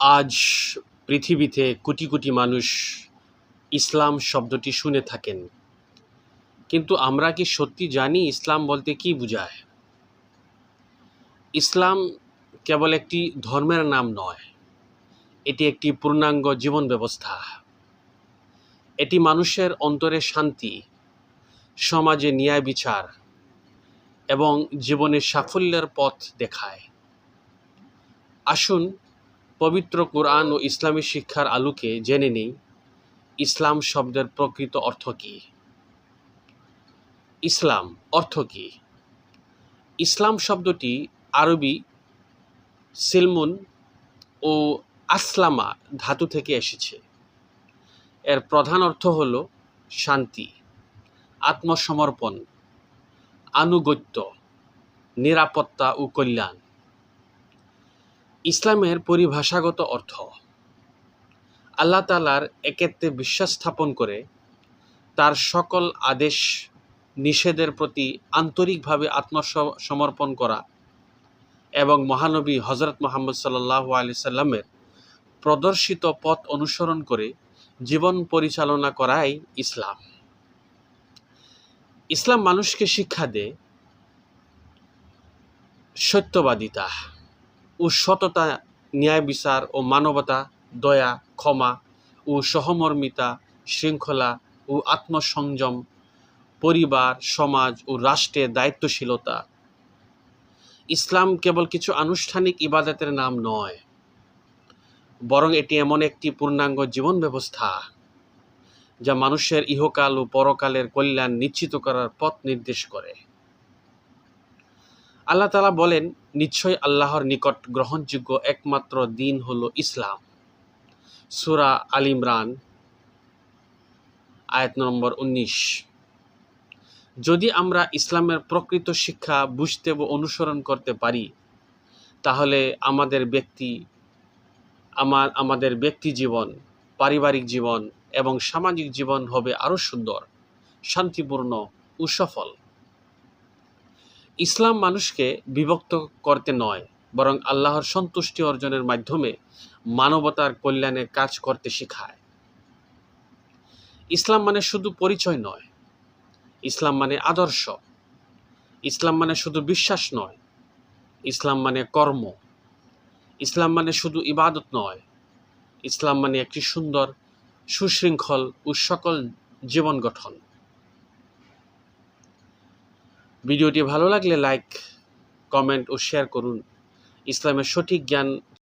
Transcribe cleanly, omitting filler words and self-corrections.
আজ পৃথিবীতে কোটি কোটি মানুষ ইসলাম শব্দটি শুনে থাকেন, কিন্তু আমরা কি সত্যি জানি ইসলাম বলতে কী বোঝায়? ইসলাম কেবল একটি ধর্মের নাম নয়, এটি একটি পূর্ণাঙ্গ জীবন ব্যবস্থা। এটি মানুষের অন্তরে শান্তি, সমাজে ন্যায় বিচার এবং জীবনের সাফল্যের পথ দেখায়। আসুন পবিত্র কোরআন ও ইসলামী শিক্ষার আলোকে জেনে নিই ইসলাম শব্দের প্রকৃত অর্থ কী। ইসলাম অর্থ কী? ইসলাম শব্দটি আরবি সিলমুন ও আসলামা ধাতু থেকে এসেছে। এর প্রধান অর্থ হল শান্তি, আত্মসমর্পণ, আনুগত্য, নিরাপত্তা ও কল্যাণ। ইসলামের পরিভাষাগত অর্থ আল্লাহ তাআলার একাত্বে বিশ্বাস স্থাপন করে তার সকল আদেশ নিষেধের প্রতি আন্তরিকভাবে আত্মসমর্পণ করা এবং মহানবী হযরত মুহাম্মদ সাল্লাল্লাহু আলাইহি সাল্লামের প্রদর্শিত পথ অনুসরণ করে জীবন পরিচালনা করাই ইসলাম। ইসলাম মানুষকে শিক্ষা দেয় সত্যবাদিতা ও সততা, ন্যায় বিচার ও মানবতা, দয়া, ক্ষমা ও সহমর্মিতা, শৃঙ্খলা ও আত্মসংযম, পরিবার, সমাজ ও রাষ্ট্রের দায়িত্বশীলতা। ইসলাম কেবল কিছু আনুষ্ঠানিক ইবাদতের নাম নয়, বরং এটি এমন একটি পূর্ণাঙ্গ জীবন ব্যবস্থা যা মানুষের ইহকাল ও পরকালের কল্যাণ নিশ্চিত করার পথ নির্দেশ করে। আল্লাহ তাআলা বলেন, নিশ্চয় আল্লাহর নিকট গ্রহণযোগ্য একমাত্র দিন হলো ইসলাম। সূরা আল ইমরান আয়াত নম্বর 19। যদি আমরা ইসলামের প্রকৃত শিক্ষা বুঝতে ও অনুসরণ করতে পারি, তাহলে আমাদের ব্যক্তি জীবন, পারিবারিক জীবন এবং সামাজিক জীবন হবে আরও সুন্দর, শান্তিপূর্ণ ও সফল। ইসলাম মানুষকে বিভক্ত করতে নয়, বরং আল্লাহর সন্তুষ্টি অর্জনের মাধ্যমে মানবতার কল্যাণে কাজ করতে শেখায়। ইসলাম মানে শুধু পরিচয় নয়, ইসলাম মানে আদর্শ। ইসলাম মানে শুধু বিশ্বাস নয়, ইসলাম মানে কর্ম। ইসলাম মানে শুধু ইবাদত নয়, ইসলাম মানে একটি সুন্দর, সুশৃঙ্খল ও সকল জীবন গঠন। ভিডিওটি ভালো লাগলে লাইক, কমেন্ট ও শেয়ার করুন। ইসলামের সঠিক জ্ঞান